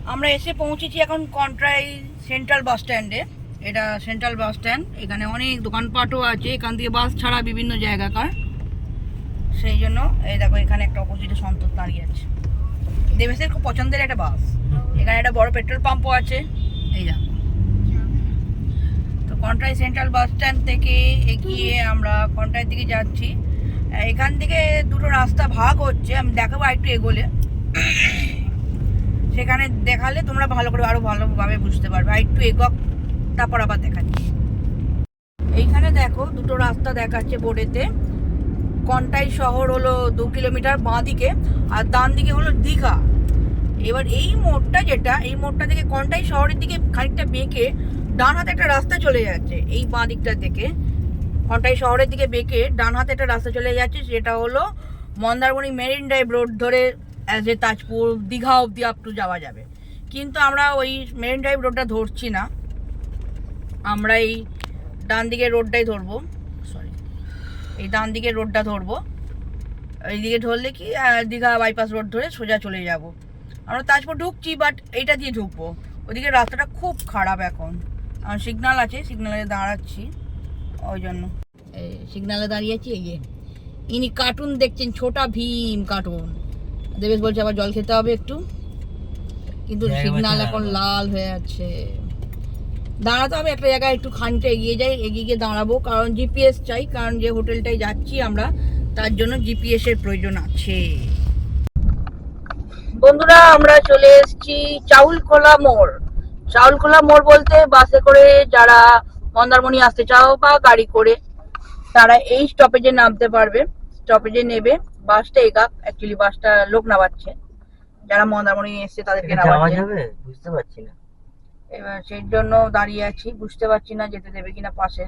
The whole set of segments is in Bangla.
আমরা এসে পৌঁছেছি এখন কন্ট্রাই সেন্ট্রাল বাস স্ট্যান্ডে। এটা সেন্ট্রাল বাস স্ট্যান্ড, এখানে অনেক দোকানপাটও আছে, এখান থেকে বাস ছাড়া বিভিন্ন জায়গাকার। সেই জন্য এই দেখো এখানে একটা অপোজিটে সন্তোষ দাঁড়িয়ে আছে, দেবেশের খুব পছন্দের একটা বাস। এখানে একটা বড় পেট্রোল পাম্পও আছে। এই দেখো, তো কন্ট্রাই সেন্ট্রাল বাস স্ট্যান্ড থেকে এগিয়ে আমরা কন্ট্রাইয়ের দিকে যাচ্ছি। এখান থেকে দুটো রাস্তা ভাগ হচ্ছে, আমি দেখাবো একটু এগোলে, সেখানে দেখালে তোমরা ভালো করে আরো ভালোভাবে বুঝতে পারবে। আর একটু এগোক, তারপর আবার দেখাচ্ছি। এইখানে দেখো দুটো রাস্তা দেখাচ্ছে বোর্ডেতে। কন্টাই শহর হলো 2 কিলোমিটার বাঁ দিকে, আর ডান দিকে হলো দীঘা। এবার এই মোড়টা এই মোড়টা থেকে কন্টাই শহরের দিকে খানিকটা বেঁকে ডান হাতে একটা রাস্তা চলে যাচ্ছে। এই বাঁ দিকটা থেকে কন্টাই শহরের দিকে বেঁকে ডান হাতে একটা রাস্তা চলে যাচ্ছে, সেটা হলো মন্দারমণি মেরিন ড্রাইভ রোড ধরে অ্যাজ এ তাজপুর দীঘা অবধি আপ টু যাওয়া যাবে। কিন্তু আমরা ওই মেরিন ড্রাইভ রোডটা ধরছি না, আমরা এই ডান দিকের রোডটাই ধরবো। সরি, এই ডান দিকের রোডটা ধরবো। এইদিকে ধরলে কি দীঘা বাইপাস রোড ধরে সোজা চলে যাব। আমরা তাজপুর ঢুকছি, বাট এইটা দিয়ে ঢুকবো। ওইদিকে রাস্তাটা খুব খারাপ এখন, সিগনাল আছে, সিগনালে দাঁড়াচ্ছি ওই জন্য। এই সিগনালে দাঁড়িয়েছি। এই যে ইনি কার্টুন দেখছেন, ছোটা ভীম কার্টুন। দেবেশ বলছে আবার জল খেতে হবে একটু, কিন্তু সিগনাল এখন লাল হয়ে আছে। দাঁড়াতে হবে একটা জায়গায়, একটু খানিকটা এগিয়ে যাই, এগিয়ে গিয়ে দাঁড়াবো, কারণ জিপিএস চাই, কারণ যে হোটেলটায় যাচ্ছি আমরা তার জন্য জিপিএস এর প্রয়োজন আছে। বন্ধুরা, আমরা চলে এসেছি চাউলখোলা মোড়। চাউলখোলা মোড় বলতে বাসে করে যারা মন্দারমণি আসতে চাও বা গাড়ি করে, তারা এই স্টপেজে নামতে পারবে। স্টপেজে নেবে, বাসটা এগাক, অ্যাকচুয়ালি বাসটা লোক নামাচ্ছে, যারা মন্দারমণি এসছে তাদেরকে নামাচ্ছে। বুঝতে পারছি না, এবার সেই জন্য দাঁড়িয়ে আছি, বুঝতে পারছি না যেতে দেবে কিনা পাশে।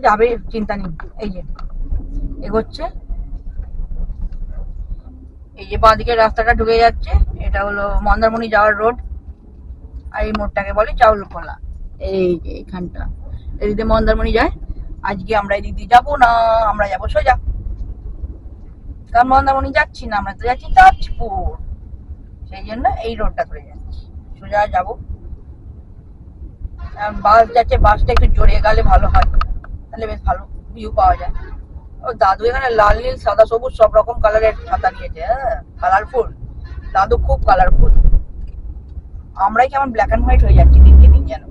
যাবে, চিন্তা নেই। এই যে এগোচ্ছে, এই যে বাঁ দিকের রাস্তাটা ঢুকে যাচ্ছে, এটা হলো মন্দারমণি যাওয়ার রোড। আর এই মোড়টাকে বলে চাউলখোলা। এই যে এখানটা এদিকে মন্দারমণি যায়। আজকে আমরা এদিক দিয়ে যাবো না, আমরা যাবো সোজা, কারণ মন্দারমণি যাচ্ছি না, আমরা তো যাচ্ছি তাজপুর। সেই জন্য এই রোডটা ধরে যাচ্ছি, সোজা যাবো। বাস যাচ্ছে, বাসটা একটু জোরে গেলে ভালো হয়, তাহলে বেশ ভালো ভিউ পাওয়া যায়। ও দাদু এখানে লাল নীল সাদা সবুজ সব রকম কালারের ছাতা নিয়েছে। হ্যাঁ, কালারফুল দাদু, খুব কালারফুল। আমরাই কেমন ব্ল্যাক অ্যান্ড হোয়াইট হয়ে যাচ্ছি দিনকে দিন যেন।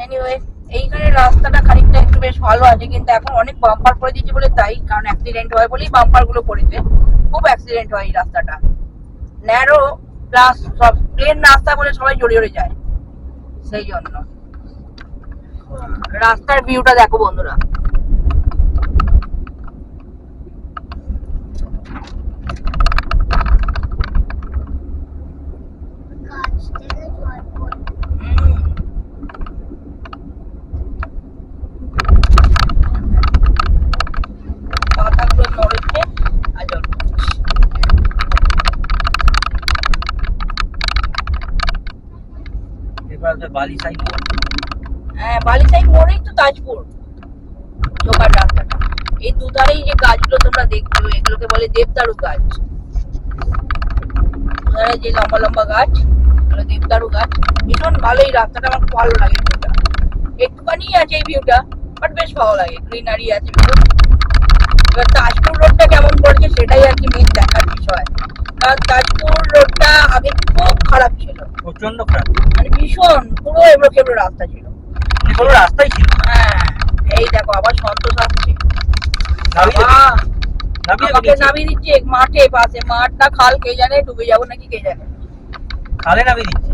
এনিওয়ে, এইখানে রাস্তাটা খানিকটা একটু বেশ ভালো আছে, কিন্তু এখন অনেক বাম্পার করে দিয়েছে বলে তাই, কারণ অ্যাক্সিডেন্ট হয় বলেই বাম্পার গুলো করেছে। খুব অ্যাক্সিডেন্ট হয় এই রাস্তাটা, ন্যারো প্লাস সব প্লেন রাস্তা বলে সবাই জড়ে জড়ে যায়। সেই জন্য রাস্তার ভিউটা দেখো বন্ধুরা। পাতাগুলো নড়ছে আর জল পড়ছে। এবার বালিসাই মোড়। হ্যাঁ, বালিসাই মোড়েই তো তাজপুর ঢোকার রাস্তাটা। এই দুধারেই যে গাছগুলো তোমরা দেখছো, এগুলোকে বলে দেবদারু গাছ। দুধারে যে লম্বা লম্বা গাছ, এগুলো দেবদারু গাছ। ভীষণ ভালো এই রাস্তাটা, আমার খুব ভালো লাগে। ভিউটা একটুখানি আছে, এই ভিউটা, বাট বেশ ভালো লাগে, গ্রিনারি আছে। এবার তাজপুর রোডটা কেমন করেছে সেটাই আর কি মেন দেখার বিষয়, কারণ তাজপুর রোডটা আগে খুব খারাপ ছিল, প্রচন্ড খারাপ, মানে ভীষণ পুরো এবড়ো খেবড়ো রাস্তা ছিল, কোনো রাস্তাই ছিল। হ্যাঁ, এই দেখো আবার সন্তোষ আসছে, আমাকে নামিয়ে দিচ্ছে মাঠে, পাশে মাঠটা খাল, কে জানে ডুবে যাবো নাকি কে জানে। খালে নামিয়ে দিচ্ছে।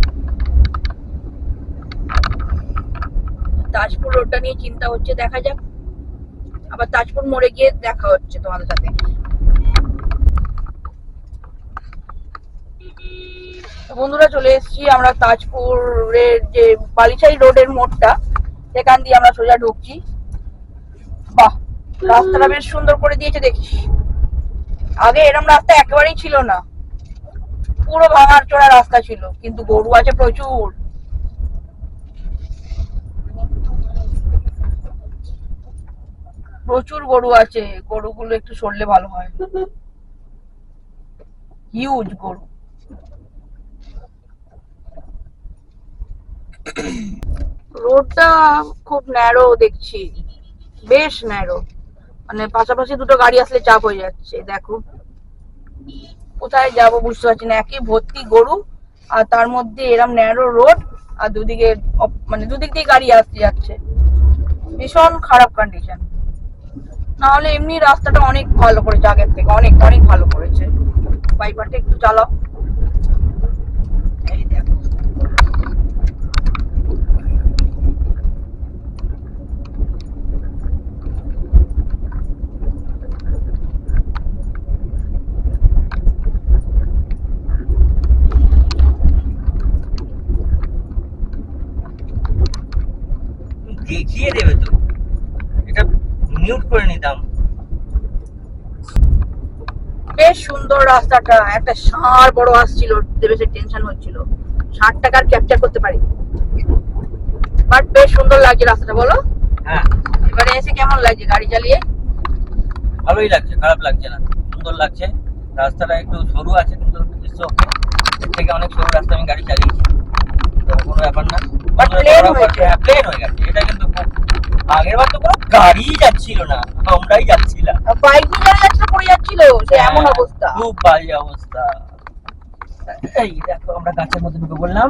তাজপুর রোডটা নিয়ে চিন্তা হচ্ছে, দেখা যাক। আবার তাজপুর মোড়ে গিয়ে দেখা হচ্ছে তোমাদের সাথে। বন্ধুরা, চলে এসেছি আমরা তাজপুরের যে বালিসাই রোডের মোড়টা, সেখান দিয়ে আমরা সোজা ঢুকছি। বাহ, রাস্তাটা বেশ সুন্দর করে দিয়েছে দেখিস। আগে এরকম রাস্তা একেবারেই ছিল না, পুরো ভাঙার চোরা রাস্তা ছিল, কিন্তু গরু আছে প্রচুর। প্রচুর গরু আছে, গরুগুলো একটু সরলে ভালো হয়। হিউজ গরু। রোডটা খুব ন্যারো দেখছি, বেশ ন্যারো, মানে পাশাপাশি দুটো গাড়ি আসলে চাপ হয়ে যাচ্ছে। দেখো কোথায় যাব বুঝতে পারছি না, একই ভর্তি গরু আর তার মধ্যে এরম ন্যারো রোড, আর দুদিকে মানে দুদিক দিয়ে গাড়ি আসতে যাচ্ছে, ভীষণ খারাপ কন্ডিশন। না হলে এমনি রাস্তাটা অনেক ভালো করেছে, আগের থেকে অনেক অনেক ভালো করেছে। বাইপারটা একটু চালাও, এই দেখো দেখিয়ে দেবে তো, এটা মিউট করে নিতাম। বেশ সুন্দর রাস্তাটা, একটা ষাঁড় বড় আসছিল, দেবেশের টেনশন হচ্ছিল, 60 টাকার ক্যাপচার করতে পারি, বাট বেশ সুন্দর লাগছে রাস্তাটা, বলো? হ্যাঁ এবারে এসে কেমন লাগছে গাড়ি চালিয়ে? ভালোই লাগছে, খারাপ লাগছে না, সুন্দর লাগছে। রাস্তাটা একটু সরু আছে কিন্তু এর থেকে অনেক সরু রাস্তা আমি গাড়ি চালিয়েছি, তো কোনো ব্যাপার না। But plain হয়েছে। প্লেন হয়ে গেছে, এটা কিন্তু আগের বার তো কোনো গাড়ি যাচ্ছিল না, আমরাই যাচ্ছিলাম। বাইক নিয়ে যারা যাচ্ছিল পড়ে যাচ্ছিল, সে এমন অবস্থা। খুব বাজে অবস্থা। এই দেখো আমরা গাছের মধ্যে ঢুকে পড়লাম।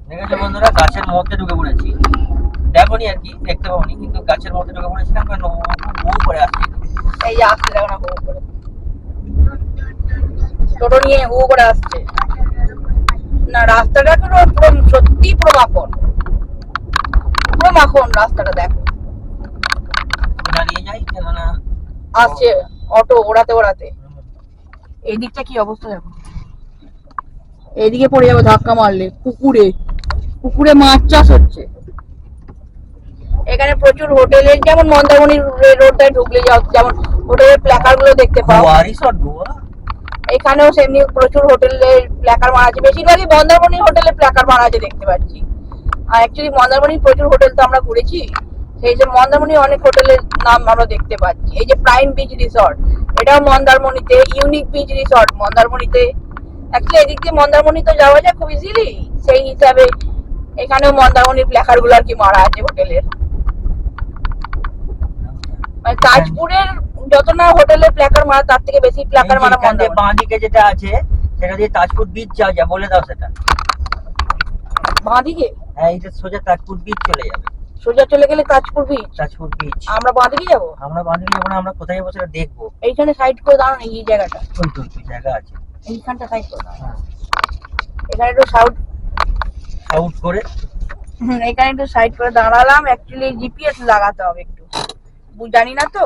দেখেছো বন্ধুরা, গাছের মধ্যে ঢুকে পড়েছি। দেখোনি আর কি, দেখতে পাওনি, কিন্তু গাছের মধ্যে ঢুকে পড়েছিলাম কারণ ও করে আসছে। এই যে আসছে, দেখো না হু করে টোটো নিয়ে হু করে আসছে। না রাস্তাটা পুরো পুরো সত্যি পুরো মাখন, পুরো মাখন রাস্তাটা। দেখো দাঁড়িয়ে যাই কেননা আসছে অটো ওড়াতে ওড়াতে। এই দিকটা কি অবস্থা দেখো, এইদিকে পড়ে যাবে ধাক্কা মারলে। পুকুরে পুকুরে মাছ চাষ হচ্ছে। এখানে প্রচুর হোটেলের, যেমন মন্দারমণি রোডটায় ঢুকলে যেমন হোটেলের প্ল্যাকার গুলো দেখতে পাও, গোয়া রিসর্ট গোয়া, এখানেও সেমনি প্রচুর হোটেলের প্ল্যাকার মারা আছে। বেশিরভাগই মন্দারমণি হোটেলের প্ল্যাকার মারা আছে দেখতে পাচ্ছি। আর অ্যাকচুয়ালি মন্দারমণির প্রচুর হোটেল তো আমরা ঘুরেছি, সেই যে মন্দারমণি অনেক হোটেলের নাম আমরা দেখতে পাচ্ছি। এই যে প্রাইম বিচ রিসর্ট, এটাও মন্দারমণিতে। ইউনিক বিচ রিসর্ট মন্দারমণিতে। অ্যাকচুয়ালি এদিক দিয়ে মন্দারমণি তো যাওয়া যায় খুব ইজিলি, সেই হিসাবে এখানেও মন্দারমণির প্ল্যাকার গুলো আর কি মারা আছে হোটেলের। মানে তাজপুরের যত না হোটেলের প্ল্যাকার মারা, তার থেকে বেশি প্ল্যাকার মারা মন্দারমণি। বাঁ দিকে যেটা আছে সেটা দিয়ে তাজপুর বিচ যাওয়া যায়, বলে দাও সেটা। বাঁ দিকে? হ্যাঁ, এটা সোজা তাজপুর বিচ চলে যাবে। সোজা চলে গেলে তাজপুর বিচ? তাজপুর বিচ। আমরা বাঁ দিকে যাবো? আমরা বাঁ দিকে যাবো না, আমরা কোথায় যাবো সেটা দেখবো। এইখানে সাইড করে দাঁড়ানো, এই জায়গাটা, ওই তো জায়গা আছে, এইখানটা সাইড করে দাঁড়ানো। এখানে একটু সাউথ আউট করে, এখানে একটু সাইড করে দাঁড়ালাম। অ্যাকচুয়ালি জিপিএস লাগাতে হবে একটু, জানি না তো,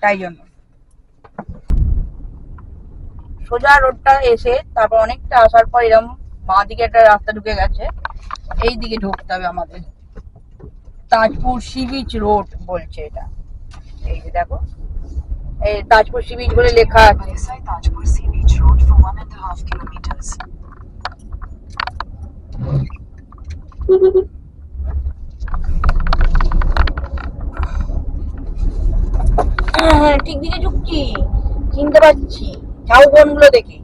তাই জন্য। সোজা রোডটা এসে তারপর অনেকটা আসার পর এরকম বাঁ দিকে একটা রাস্তা ঢুকে গেছে, এই দিকে ঢুকতে হবে আমাদের। তাজপুর সি বিচ রোড বলছে এটা, এই যে দেখো, এই তাজপুর সি বিচ বলে লেখা আছে। Tajpur Sea Beach Road for 1.5 kilometers. হ্যাঁ ঠিক দিকে ঢুকছি, চিনতে পারছি ঝাউবন গুলো দেখি।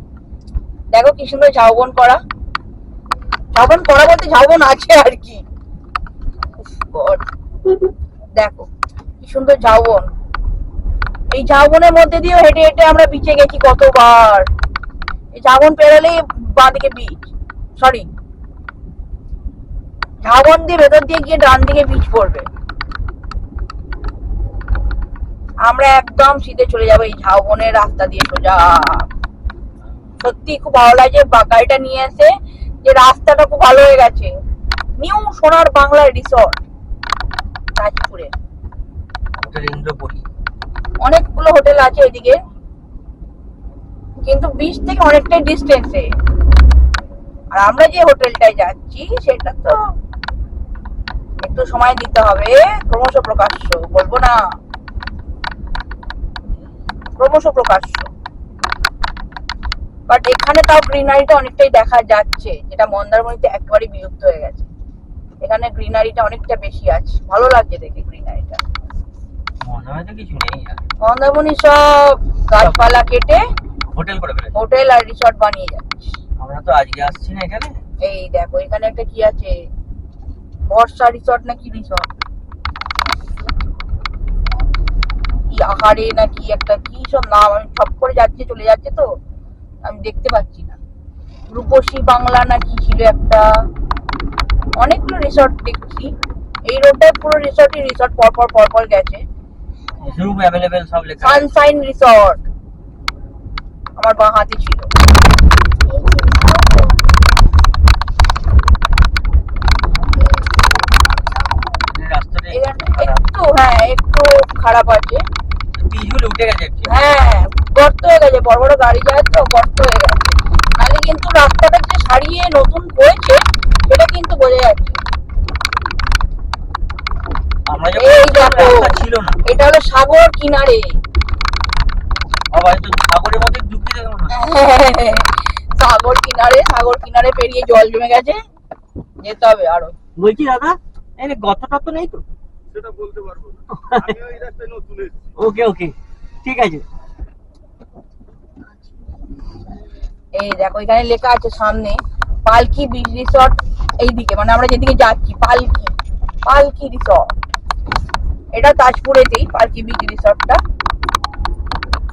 দেখো কি সুন্দর ঝাউবন করা, ঝাউবন করা বলতে ঝাউবন আছে আর কি। দেখো কি সুন্দর ঝাউবন। এই ঝাউবনের মধ্যে দিয়ে হেঁটে হেঁটে আমরা বিচে গেছি কতবার। এই ঝাউবন পেরোলেই বাঁ দিকে বিচ, সরি ঝাউবন দিয়ে ভেতর দিয়ে গিয়ে ডান দিকে বিচ পড়বে। আমরা একদম সিধে চলে যাবো এই ঝাউবনের রাস্তা দিয়ে সোজা। সত্যি খুব ভালো লাগছে গাড়িটা নিয়ে এসে, যে রাস্তাটা খুব ভালো হয়ে গেছে। নিউ সোনার বাংলা রিসর্ট তাজপুরে, হোটেল ইন্দ্রপুরী। অনেকগুলো হোটেল আছে এদিকে, কিন্তু বিচ থেকে অনেকটাই ডিস্টেন্সে। আর আমরা যে হোটেলটায় যাচ্ছি সেটা তো একটু সময় দিতে হবে। ক্রমশ প্রকাশ্য বলবো না, ক্রমশ প্রকাশ্য। বাট এখানে তাও গ্রিনারিটা অনেকটাই দেখা যাচ্ছে, যেটা মন্দারমণিতে একেবারে বিলুপ্ত হয়ে গেছে। এখানে গ্রিনারিটা অনেকটা বেশি আছে, ভালো লাগছে দেখে গ্রিনারিটা। মনে হয় তো কিছু নেই আর। মন্দারমণি সব গাছপালা কেটে হোটেল করে ফেলেছে। হোটেল আর রিসর্ট বানিয়ে যাচ্ছে। আমরা তো আজকে আসছি না এখানে। এই দেখো এখানে একটা কি আছে, বর্ষা রিসর্ট না কি রিসর্ট, কি আহারে না কি একটা কি সব নাম, আমি সব করে যাচ্ছে চলে যাচ্ছে তো আমি দেখতে পাচ্ছি না। রূপসী বাংলা না কি ছিল একটা, অনেকগুলো রিসর্ট দেখছি এই রোডটায়, পুরো রিসর্ট পরপর গেছে। রুম অ্যাভেলেবেল সব লেখা আছে। সানশাইন রিসর্ট আমার বাঁ হাতে ছিল। রাস্তাটা একটু হ্যাঁ একটু খারাপ আছে, পিচগুলো উঠে গেছে একটু। হ্যাঁ গর্ত হয়ে গেছে, বড় বড় গাড়ি যায় তো গর্ত হয়ে গেছে। নাহলে কিন্তু রাস্তাটা যে সারিয়ে নতুন হয়েছে সেটা কিন্তু বোঝা যাচ্ছে। আমরা যখন এই দেখো রাস্তা ছিল না, এটা হলো সাগর কিনারে। আবার তো সাগরের মধ্যে ঢুকে যাবে মনে হয়। সাগর কিনারে পেরিয়ে জল জমে গেছে, যেতে হবে আরো। বলছি দাদা এই গত টত নেই তো? সেটা বলতে পারবো না, আমি ওই রাস্তায় নতুন এসেছি। ওকে ঠিক আছে। এই দেখো এখানে লেখা আছে সামনে পালকি বিচ রিসর্ট, এইদিকে মানে আমরা যেদিকে যাচ্ছি পালকি রিসর্ট, এটা তাজপুরেতেই পালকি বিচ রিসর্টটা।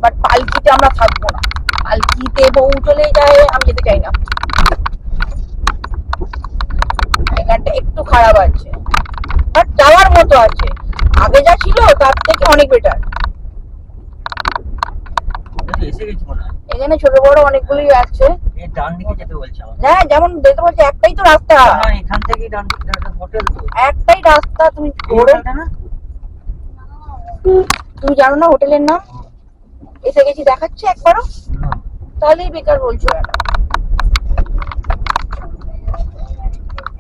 বাট পালকিতে আমরা থাকবো না, পালকিতে বউ চলে যায়, আমি যেতে চাই না। এখানটা একটু খারাপ আছে বাট যাওয়ার মতো আছে, আগে যা ছিল তার থেকে অনেক বেটার। এসে গেছি মনে হয়। এখানে ছোট বড় অনেকগুলি আছে। এই ডান দিকে যেতে বলছে আমার। হ্যাঁ যেমন দেখতে পাচ্ছি একটাই তো রাস্তা, না এখান থেকে ডান দিকে হোটেল তো। একটাই রাস্তা, তুমি হোটেলটা না? তুমি জানো না হোটেলের নাম? এসে গেছি দেখাচ্ছে একবারও, তাহলেই বেকার বলছো কেন?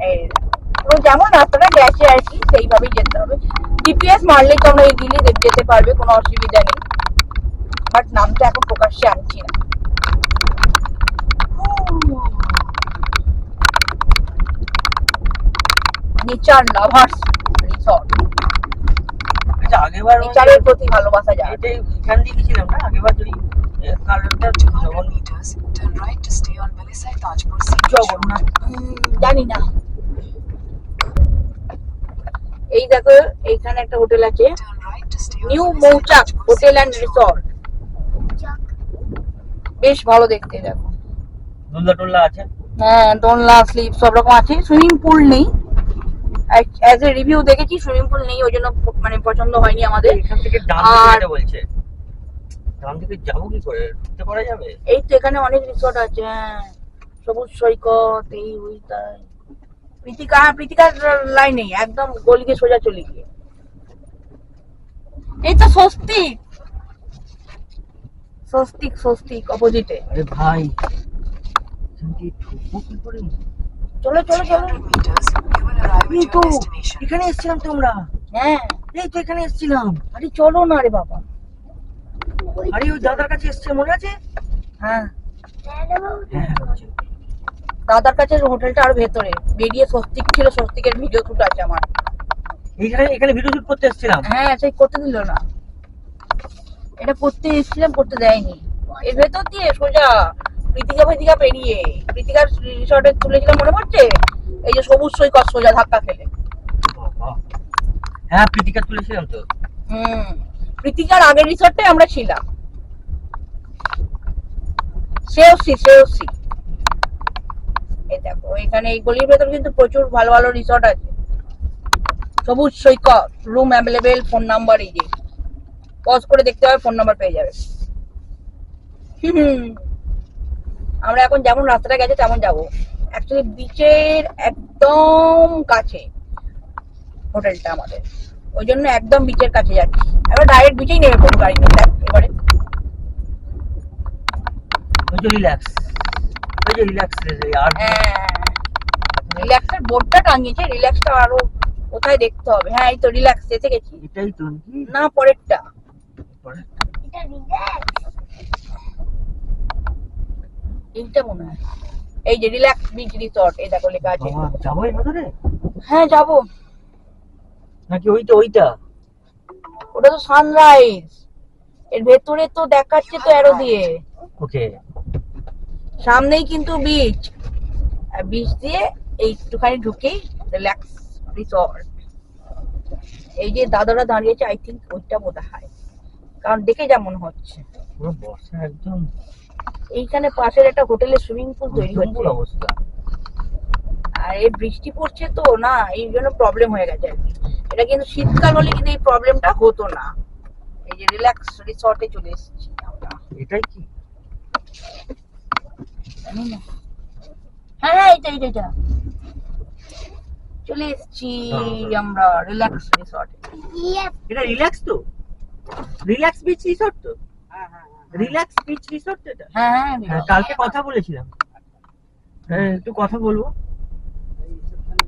এই পুরো যেমন রাস্তাটা গেছে আর কি সেইভাবেই যেতে হবে। জিপিএস মারলেই তো আমরা ইজিলি যেতে পারবে, কোনো অসুবিধা নেই। বাট নামটা এখন প্রকাশ্যে আনছি না। নেচার লাভার্স রিসর্ট, আচ্ছা আগেবার নেচারের প্রতি ভালোবাসা যায়। এটাই এখান দিয়ে গেছিলাম না আগেবার, যদি কারণটা 200 meters, turn right to stay on Belisai Tajpur Sea Beach Road. Jagannath. জানি না। এই দেখো এইখানে একটা হোটেল আছে, Turn right to stay on new Belisai মৌচাক Tajpur hotel Sea and Beach Road. Resort, বেশ ভালো দেখতে। দেখো দোল্লা টোল্লা আছে। হ্যাঁ দোলনা স্লিপ সব রকম আছে, সুইমিং পুল নেই। অ্যাজ এ রিভিউ দেখেছি সুইমিং পুল নেই, ওই জন্য মানে পছন্দ হয়নি আমাদের। এখান থেকে ডান দিকে আর- যেতে বলছে। ডান দিকে যাবো কি করে, ঢুকতে পারা যাবে? এই তো এখানে অনেক রিসর্ট আছে, হ্যাঁ সবুজ সৈকত এই ওই তাই। প্রীতিকার লাইনে একদম গলিকে সোজা চলে গিয়ে এই তো স্বস্তিক অপোজিটে। আরে ভাই এখান দিয়ে ঢুকবো কি করে? চলো 300 meters, you will arrive এই at তো your destination. এখানে এসেছিলাম তো আমরা। হ্যাঁ এই তো এখানে এসেছিলাম। আরে চলো না রে বাবা। আরে ওই দাদার কাছে এসছে মনে আছে? হ্যাঁ হ্যাঁ দাদার কাছে হোটেলটা আরো ভেতরে, বেরিয়ে স্বস্তিক ছিল, স্বস্তিকের ভিডিও শুট আছে আমার। এখানে ভিডিও শুট করতে এসেছিলাম। হ্যাঁ সেই করতে দিল না, এটা করতে এসেছিলাম করতে দেয়নি। এর ভেতর দিয়ে সোজা প্রীতিকা পেরিয়ে প্রীতিকার রিসর্টে তুলেছিলাম মনে পড়ছে, এই যে সবুজ সৈকত সোজা ধাক্কা খেলে। হ্যাঁ প্রীতিকা তুলেছিলাম তো। প্রীতিকার আগের রিসর্টে আমরা ছিলাম, শ্রেয়সী। এই দেখো এখানে এই গলির ভেতর কিন্তু প্রচুর ভালো ভালো রিসর্ট আছে, সবুজ সৈকত, রুম অ্যাভেলেবেল, ফোন নাম্বার এই যে পজ করে দেখতে হবে, ফোন নাম্বার পেয়ে যাবে। আমরা এখন যেমন রাস্তাটা গেছে তেমন যাবো, অ্যাকচুয়ালি বিচের একদম কাছে হোটেলটা আমাদের, ওই জন্য একদম বিচের কাছে যাচ্ছি। এবার ডাইরেক্ট বিচেই নেমে পড়বো গাড়ি নিয়ে এবারে। ওই যে রিল্যাক্স আর হ্যাঁ রিল্যাক্সের বোর্ডটা টাঙিয়েছে, রিল্যাক্সটা আরো কোথায় দেখতে হবে। হ্যাঁ এই তো রিল্যাক্স এসে গেছি। এটাই তো নাকি? না পরেরটা, পরে? এইটা মনে হয় এই যে রিল্যাক্স বিচ রিসর্ট, এই দেখো লেখা আছে। বাবা, যাবো এর ভেতরে হ্যাঁ যাবো। নাকি ওইটা? ওটা তো সানরাইজ, এর ভেতরে তো দেখাচ্ছে তো অ্যারো দিয়ে, ওকে। সামনেই কিন্তু বিচ, আর বিচ দিয়ে একটুখানি ঢুকেই রিল্যাক্স রিসর্ট। এই যে দাদারা দাঁড়িয়েছে, আই থিঙ্ক ওইটা বোধ হয়, কারণ দেখে যেমন হচ্ছে। পুরো বর্ষা একদম এইখানে পাশের একটা হোটেলের সুইমিং পুল তৈরি হচ্ছে, ভয়ঙ্কর অবস্থা। আর এই বৃষ্টি পড়ছে তো না, এই জন্য প্রবলেম হয়ে গেছে আর কি। এটা কিন্তু শীতকাল হলে কিন্তু এই প্রবলেমটা হতো না। এই যে রিল্যাক্স রিসর্টে চলে এসেছি আমরা। এটাই কি? জানি না। হ্যাঁ হ্যাঁ, এইটা চলে এসেছি আমরা রিল্যাক্স রিসর্টে। এটা রিল্যাক্স তো, রিল্যাক্স বিচ রিসর্ট তো, রিল্যাক্স বিচ রিসর্ট এটা। হ্যাঁ কালকে কথা বলেছিলাম, একটু কথা বলবো।